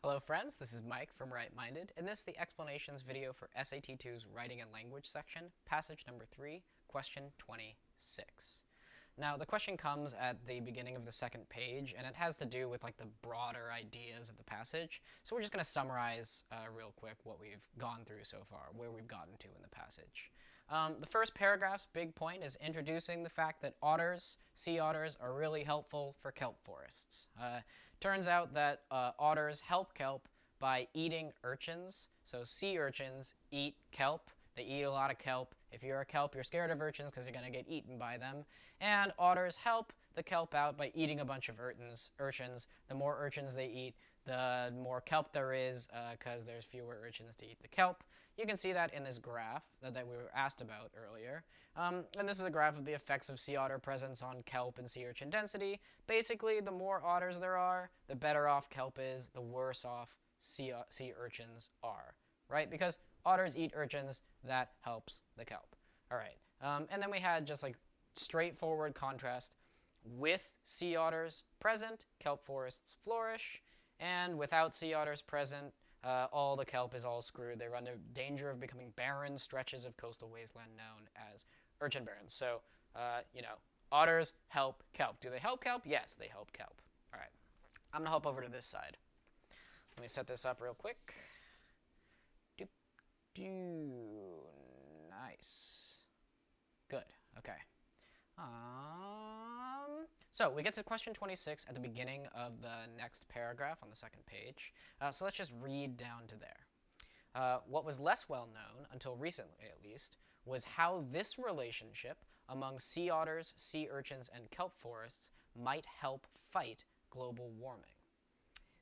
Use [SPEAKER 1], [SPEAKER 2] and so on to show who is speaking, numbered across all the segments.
[SPEAKER 1] Hello friends, this is Mike from Wright, and this is the explanations video for SAT 2's Writing and Language section, passage number 3, question 26. Now the question comes at the beginning of the second page, and it has to do with like the broader ideas of the passage. So we're just going to summarize real quick what we've gone through so far, where we've gotten to in the passage. The first paragraph's big point is introducing the fact that otters, sea otters, are really helpful for kelp forests. Turns out that otters help kelp by eating urchins. So sea urchins eat kelp. They eat a lot of kelp. If you're a kelp, you're scared of urchins because you're going to get eaten by them. And otters help the kelp out by eating a bunch of urchins. The more urchins they eat, the more kelp there is because there's fewer urchins to eat the kelp. You can see that in this graph that we were asked about earlier. And this is a graph of the effects of sea otter presence on kelp and sea urchin density. Basically, the more otters there are, the better off kelp is, the worse off sea urchins are, right? Because otters eat urchins, that helps the kelp. All right, and then we had just like straightforward contrast. With sea otters present, kelp forests flourish, and without sea otters present, all the kelp is all screwed. They run the danger of becoming barren stretches of coastal wasteland known as urchin barrens. So, otters help kelp. Do they help kelp? Yes, they help kelp. All right, I'm going to hop over to this side. Let me set this up real quick. Nice. Good. Okay. So we get to question 26 at the beginning of the next paragraph on the second page. So let's just read down to there. What was less well known, until recently at least, was how this relationship among sea otters, sea urchins, and kelp forests might help fight global warming.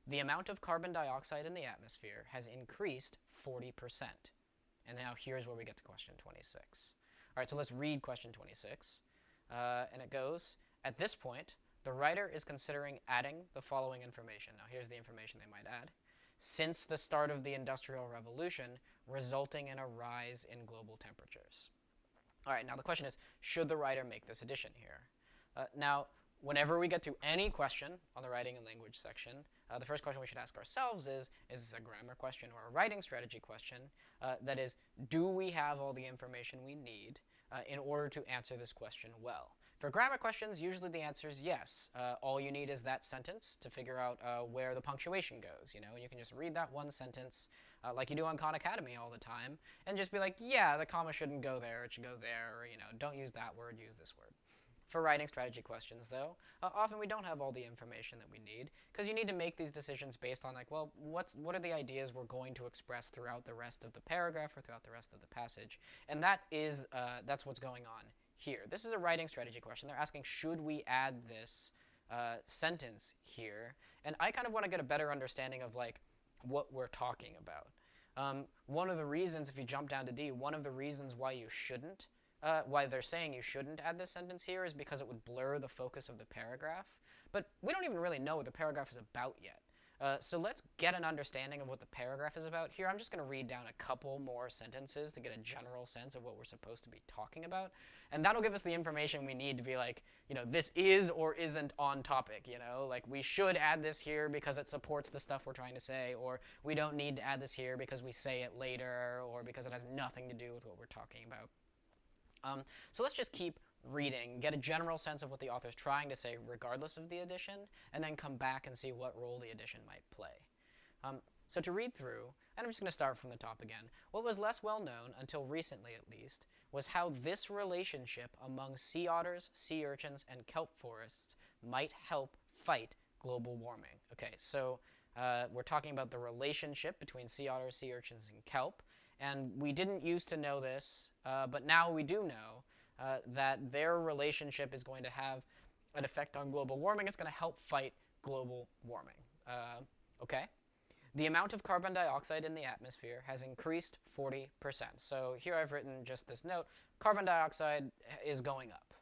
[SPEAKER 1] The amount of carbon dioxide in the atmosphere has increased 40%. And now here's where we get to question 26. All right, so let's read question 26. And it goes, at this point, the writer is considering adding the following information. Now here's the information they might add. Since the start of the Industrial Revolution, resulting in a rise in global temperatures. All right, now the question is, should the writer make this addition here? Now, whenever we get to any question on the writing and language section, the first question we should ask ourselves is this a grammar question or a writing strategy question? That is, do we have all the information we need in order to answer this question well? For grammar questions, usually the answer is yes. All you need is that sentence to figure out where the punctuation goes. And you can just read that one sentence like you do on Khan Academy all the time and just be like, yeah, the comma shouldn't go there, it should go there, or don't use that word, use this word. For writing strategy questions, though, often we don't have all the information that we need because you need to make these decisions based on, like, well, what are the ideas we're going to express throughout the rest of the paragraph or throughout the rest of the passage? And that's what's going on here. This is a writing strategy question. They're asking, should we add this sentence here? And I kind of want to get a better understanding of, like, what we're talking about. One of the reasons, if you jump down to D, one of the reasons why you shouldn't why they're saying you shouldn't add this sentence here is because it would blur the focus of the paragraph. But we don't even really know what the paragraph is about yet. So let's get an understanding of what the paragraph is about. Here, I'm just going to read down a couple more sentences to get a general sense of what we're supposed to be talking about. And that'll give us the information we need to be like, this is or isn't on topic, Like, we should add this here because it supports the stuff we're trying to say, or we don't need to add this here because we say it later, or because it has nothing to do with what we're talking about. So let's just keep reading, get a general sense of what the author's trying to say regardless of the addition, and then come back and see what role the addition might play. So to read through, and I'm just going to start from the top again, what was less well known, until recently at least, was how this relationship among sea otters, sea urchins, and kelp forests might help fight global warming. Okay, so we're talking about the relationship between sea otters, sea urchins, and kelp. And we didn't used to know this, but now we do know that their relationship is going to have an effect on global warming. It's going to help fight global warming. Okay? The amount of carbon dioxide in the atmosphere has increased 40%. So here I've written just this note. Carbon dioxide is going up.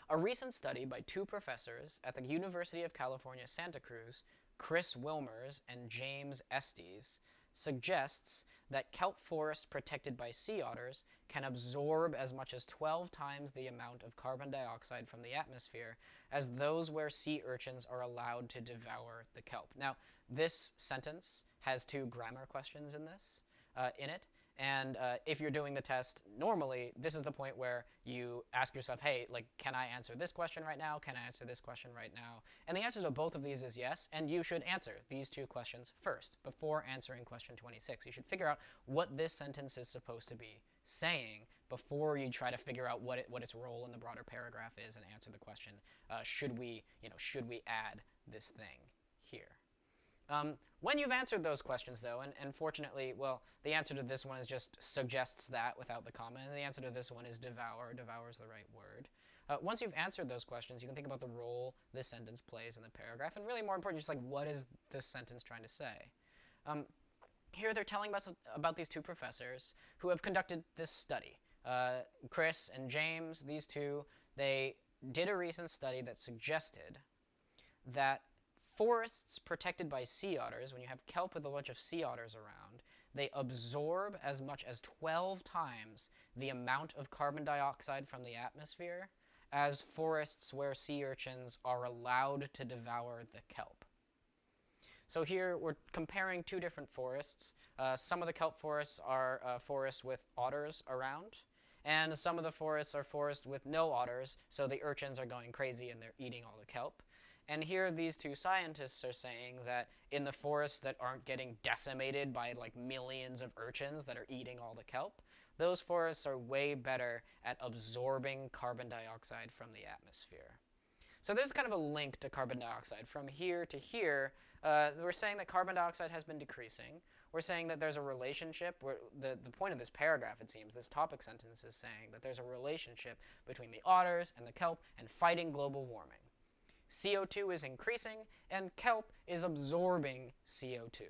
[SPEAKER 1] A recent study by two professors at the University of California, Santa Cruz, Chris Wilmers and James Estes, suggests that kelp forests protected by sea otters can absorb as much as 12 times the amount of carbon dioxide from the atmosphere as those where sea urchins are allowed to devour the kelp. Now, this sentence has 2 grammar questions in it. And if you're doing the test normally, this is the point where you ask yourself, hey, like, can I answer this question right now? Can I answer this question right now? And the answer to both of these is yes, and you should answer these 2 questions first before answering question 26. You should figure out what this sentence is supposed to be saying before you try to figure out what its role in the broader paragraph is and answer the question, should we add this thing here? When you've answered those questions, though, and fortunately, well, the answer to this one is just suggests that without the comma, and the answer to this one is devour. Devour is the right word. Once you've answered those questions, you can think about the role this sentence plays in the paragraph, and really more important, just like, what is this sentence trying to say? Here they're telling us about these 2 professors who have conducted this study. Chris and James, these 2, they did a recent study that suggested that forests protected by sea otters, when you have kelp with a bunch of sea otters around, they absorb as much as 12 times the amount of carbon dioxide from the atmosphere as forests where sea urchins are allowed to devour the kelp. So here we're comparing 2 different forests. Some of the kelp forests are forests with otters around, and some of the forests are forests with no otters, so the urchins are going crazy and they're eating all the kelp. And here these 2 scientists are saying that in the forests that aren't getting decimated by like millions of urchins that are eating all the kelp, those forests are way better at absorbing carbon dioxide from the atmosphere. So there's kind of a link to carbon dioxide. From here to here, we're saying that carbon dioxide has been decreasing. We're saying that there's a relationship, where the point of this paragraph, it seems, this topic sentence is saying that there's a relationship between the otters and the kelp and fighting global warming. CO2 is increasing, and kelp is absorbing CO2.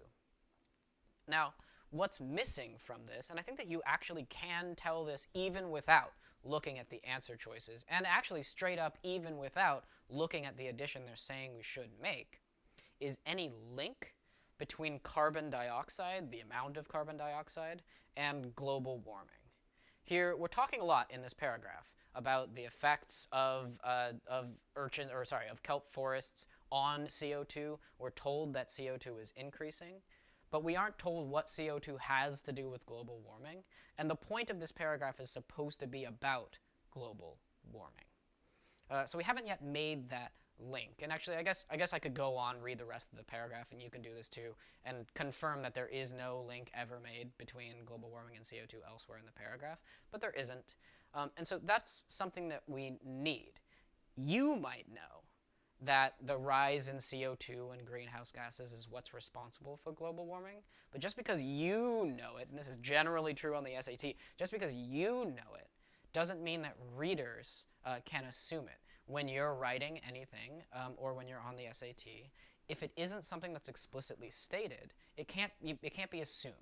[SPEAKER 1] Now, what's missing from this, and I think that you actually can tell this even without looking at the answer choices, and actually straight up even without looking at the addition they're saying we should make, is any link between carbon dioxide, the amount of carbon dioxide, and global warming. Here, we're talking a lot in this paragraph about the effects of kelp forests on CO2. We're told that CO2 is increasing, but we aren't told what CO2 has to do with global warming. And the point of this paragraph is supposed to be about global warming. So we haven't yet made that link. And actually, I guess I could go on, read the rest of the paragraph, and you can do this too, and confirm that there is no link ever made between global warming and CO2 elsewhere in the paragraph, but there isn't. And so that's something that we need. You might know that the rise in CO2 and greenhouse gases is what's responsible for global warming, but just because you know it, and this is generally true on the SAT, just because you know it doesn't mean that readers can assume it. When you're writing anything, or when you're on the SAT, if it isn't something that's explicitly stated, it can't be assumed.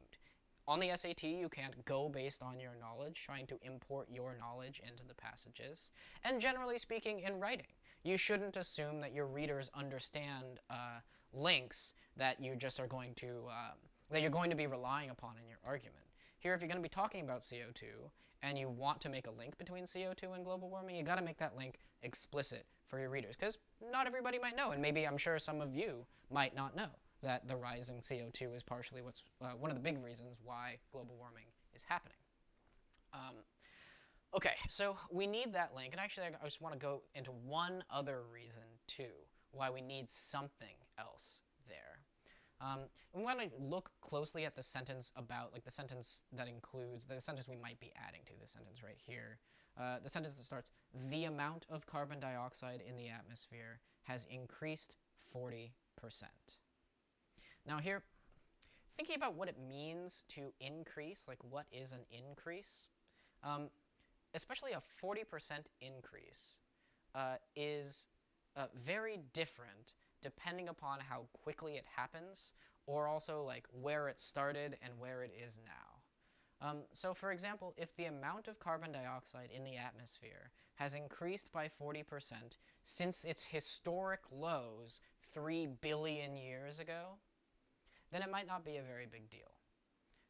[SPEAKER 1] On the SAT, you can't go based on your knowledge, trying to import your knowledge into the passages. And generally speaking, in writing, you shouldn't assume that your readers understand links that you just are going to that you're going to be relying upon in your argument. Here, if you're going to be talking about CO2 and you want to make a link between CO2 and global warming, you got to make that link explicit for your readers, because not everybody might know, and maybe I'm sure some of you might not know that the rise in CO2 is partially what's one of the big reasons why global warming is happening. Okay, so we need that link, and actually I just want to go into one other reason too why we need something else there. We want to look closely at the sentence about, like the sentence that includes, the sentence we might be adding to, this sentence right here. The sentence that starts, the amount of carbon dioxide in the atmosphere has increased 40%. Now here, thinking about what it means to increase, like what is an increase, especially a 40% increase is very different depending upon how quickly it happens, or also like where it started and where it is now. So for example, if the amount of carbon dioxide in the atmosphere has increased by 40% since its historic lows 3 billion years ago, then it might not be a very big deal.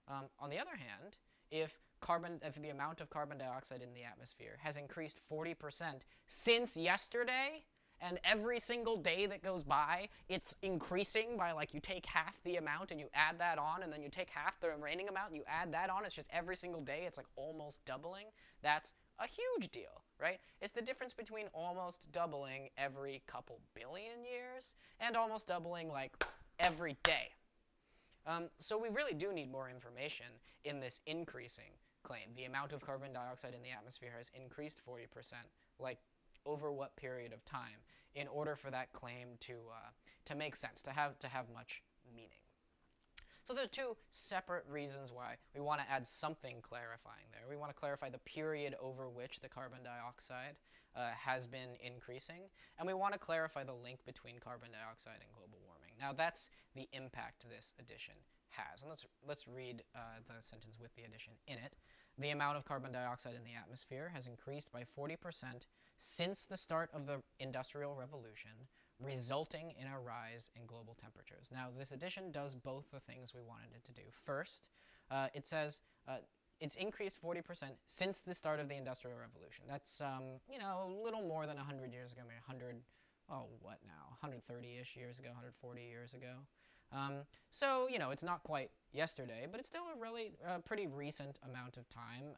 [SPEAKER 1] On the other hand, if the amount of carbon dioxide in the atmosphere has increased 40% since yesterday, and every single day that goes by, it's increasing by, like, you take half the amount and you add that on, and then you take half the remaining amount and you add that on. It's just every single day, it's like almost doubling. That's a huge deal, right? It's the difference between almost doubling every couple billion years and almost doubling, like, every day. So we really do need more information in this increasing claim. The amount of carbon dioxide in the atmosphere has increased 40%, like, over what period of time, in order for that claim to make sense, to have much meaning. So there are two separate reasons why we want to add something clarifying there. We want to clarify the period over which the carbon dioxide has been increasing, and we want to clarify the link between carbon dioxide and global warming. Now that's the impact this addition has. And let's read the sentence with the addition in it. The amount of carbon dioxide in the atmosphere has increased by 40% since the start of the Industrial Revolution, resulting in a rise in global temperatures. Now, this addition does both the things we wanted it to do. First, it says it's increased 40% since the start of the Industrial Revolution. That's, a little more than 100 years ago, maybe 130-ish years ago, 140 years ago. So, it's not quite yesterday, but it's still a really pretty recent amount of time.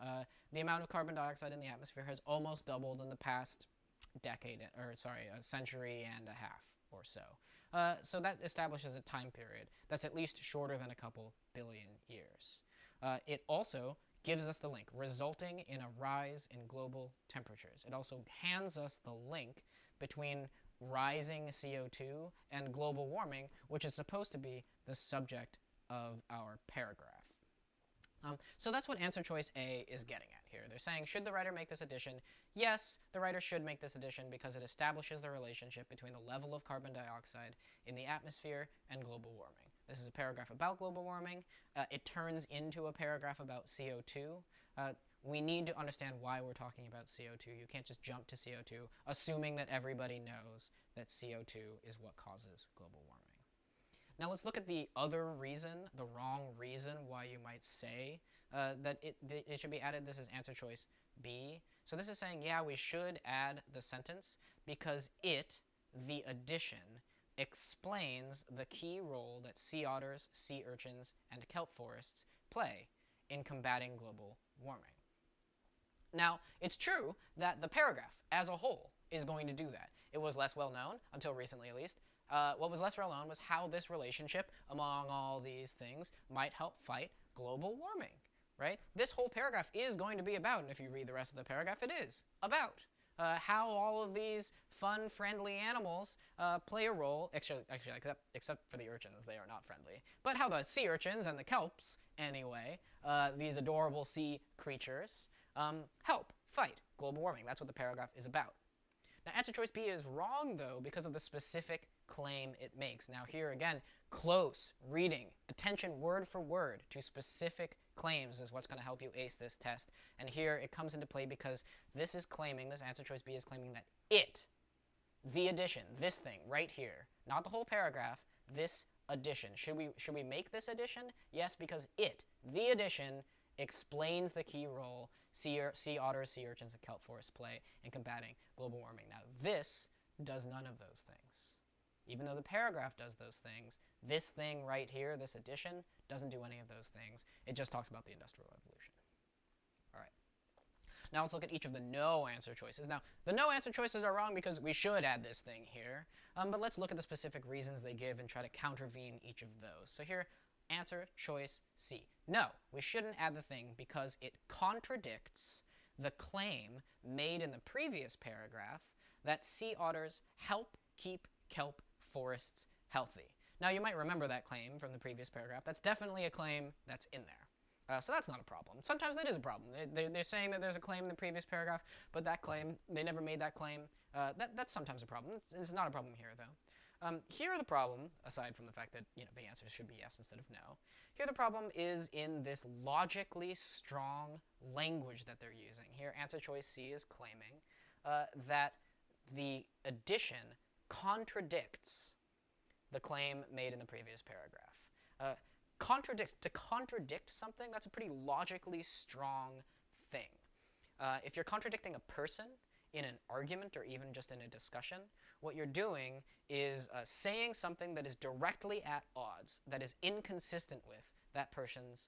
[SPEAKER 1] The amount of carbon dioxide in the atmosphere has almost doubled in the past a century and a half or so. So that establishes a time period that's at least shorter than a couple billion years. It also gives us the link, resulting in a rise in global temperatures. It also hands us the link between rising CO2 and global warming, which is supposed to be the subject of our paragraph. So that's what answer choice A is getting at here. They're saying, should the writer make this addition? Yes, the writer should make this addition because it establishes the relationship between the level of carbon dioxide in the atmosphere and global warming. This is a paragraph about global warming. It turns into a paragraph about CO2. We need to understand why we're talking about CO2. You can't just jump to CO2, assuming that everybody knows that CO2 is what causes global warming. Now let's look at the other reason, the wrong reason why you might say that it should be added. This is answer choice B. So this is saying, yeah, we should add the sentence because the addition, explains the key role that sea otters, sea urchins, and kelp forests play in combating global warming. Now, it's true that the paragraph as a whole is going to do that. It was less well known, until recently at least. What was less well known was how this relationship among all these things might help fight global warming, right? This whole paragraph is going to be about, and if you read the rest of the paragraph, it is about how all of these fun, friendly animals play a role, actually, except for the urchins, they are not friendly, but how the sea urchins and the kelps, anyway, these adorable sea creatures, help fight global warming. That's what the paragraph is about. Now, answer choice B is wrong, though, because of the specific claim it makes. Now, here again, close reading, attention word for word to specific claims is what's going to help you ace this test. And here it comes into play because this answer choice B is claiming that the addition, this thing right here, not the whole paragraph, this addition. Should we make this addition? Yes, because the addition, explains the key role sea otters, sea urchins, and kelp forests play in combating global warming. Now, this does none of those things. Even though the paragraph does those things, this thing right here, this addition, doesn't do any of those things. It just talks about the Industrial Revolution. All right. Now let's look at each of the no answer choices. Now, the no answer choices are wrong because we should add this thing here. But let's look at the specific reasons they give and try to countervene each of those. So here, answer choice C. No, we shouldn't add the thing because it contradicts the claim made in the previous paragraph that sea otters help keep kelp forests healthy. Now, you might remember that claim from the previous paragraph. That's definitely a claim that's in there. So that's not a problem. Sometimes that is a problem. They're saying that there's a claim in the previous paragraph, but that claim, they never made that claim. That's sometimes a problem. It's not a problem here, though. Here the problem, aside from the fact that the answer should be yes instead of no, here the problem is in this logically strong language that they're using. Here, answer choice C is claiming that the addition contradicts the claim made in the previous paragraph. To contradict something, that's a pretty logically strong thing. If you're contradicting a person in an argument or even just in a discussion, what you're doing is saying something that is directly at odds, that is inconsistent with that person's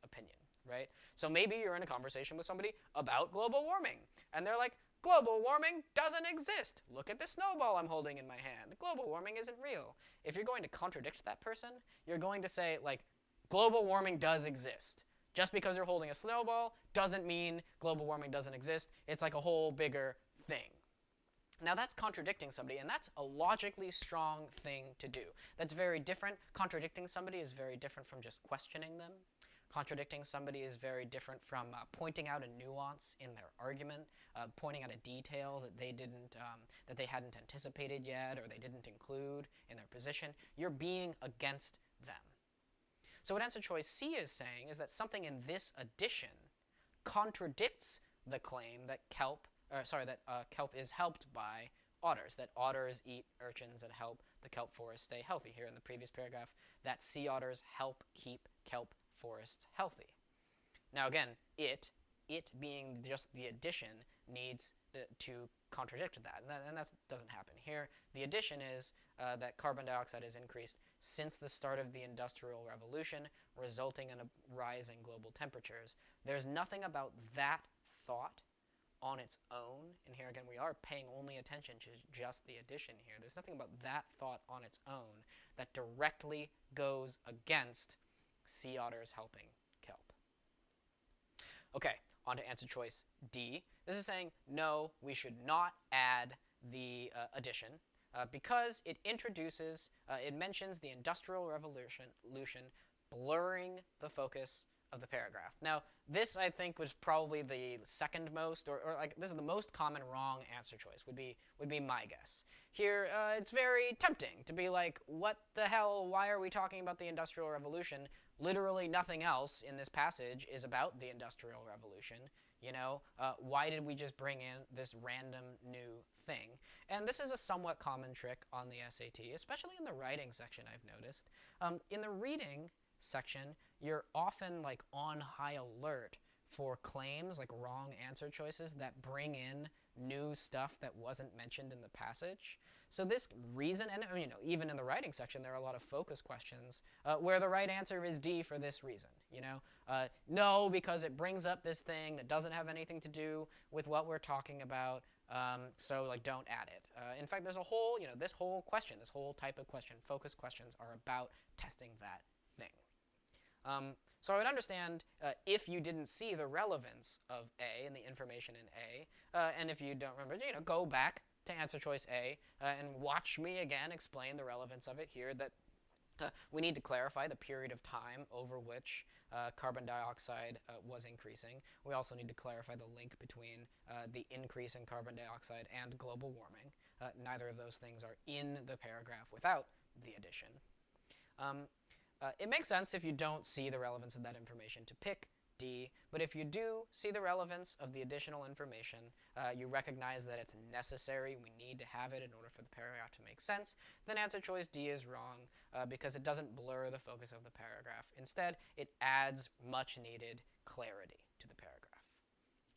[SPEAKER 1] opinion, right? So maybe you're in a conversation with somebody about global warming, and they're like, global warming doesn't exist. Look at the snowball I'm holding in my hand. Global warming isn't real. If you're going to contradict that person, you're going to say, like, global warming does exist. Just because you're holding a snowball doesn't mean global warming doesn't exist. It's like a whole bigger thing. Now that's contradicting somebody, and that's a logically strong thing to do. That's very different. Contradicting somebody is very different from just questioning them. Contradicting somebody is very different from pointing out a nuance in their argument, pointing out a detail that they hadn't anticipated yet, or they didn't include in their position. You're being against them. So what answer choice C is saying is that something in this addition contradicts the claim that kelp is helped by otters, that otters eat urchins and help the kelp forest stay healthy. Here in the previous paragraph, that sea otters help keep kelp forests healthy. Now again, it being just the addition needs to contradict that, and that doesn't happen here. The addition is that carbon dioxide has increased since the start of the Industrial Revolution, resulting in a rise in global temperatures. There's nothing about that thought on its own, and here again we are paying only attention to just the addition here. There's nothing about that thought on its own that directly goes against sea otters helping kelp. Okay, on to answer choice D. This is saying, no, we should not add the addition because it mentions the Industrial Revolution, blurring the focus of the paragraph. Now, this I think was probably the second most, or like this is the most common wrong answer choice, would be my guess. Here, it's very tempting to be like, what the hell, why are we talking about the Industrial Revolution? Literally nothing else in this passage is about the Industrial Revolution. You know, why did we just bring in this random new thing? And this is a somewhat common trick on the SAT, especially in the writing section, I've noticed. In the reading section, you're often like on high alert for claims, like wrong answer choices that bring in new stuff that wasn't mentioned in the passage. So this reason, and you know, even in the writing section, there are a lot of focus questions where the right answer is D for this reason. You know, no, because it brings up this thing that doesn't have anything to do with what we're talking about. So like, don't add it. In fact, there's a whole, you know, this whole type of question, focus questions are about testing that thing. So I would understand if you didn't see the relevance of A and the information in A, and if you don't remember, you know, go back to answer choice A and watch me again explain the relevance of it here, that we need to clarify the period of time over which carbon dioxide was increasing. We also need to clarify the link between the increase in carbon dioxide and global warming. Neither of those things are in the paragraph without the addition. It makes sense if you don't see the relevance of that information to pick D, but if you do see the relevance of the additional information, you recognize that it's necessary, we need to have it in order for the paragraph to make sense, then answer choice D is wrong because it doesn't blur the focus of the paragraph. Instead, it adds much needed clarity to the paragraph.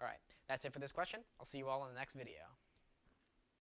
[SPEAKER 1] All right, that's it for this question. I'll see you all in the next video.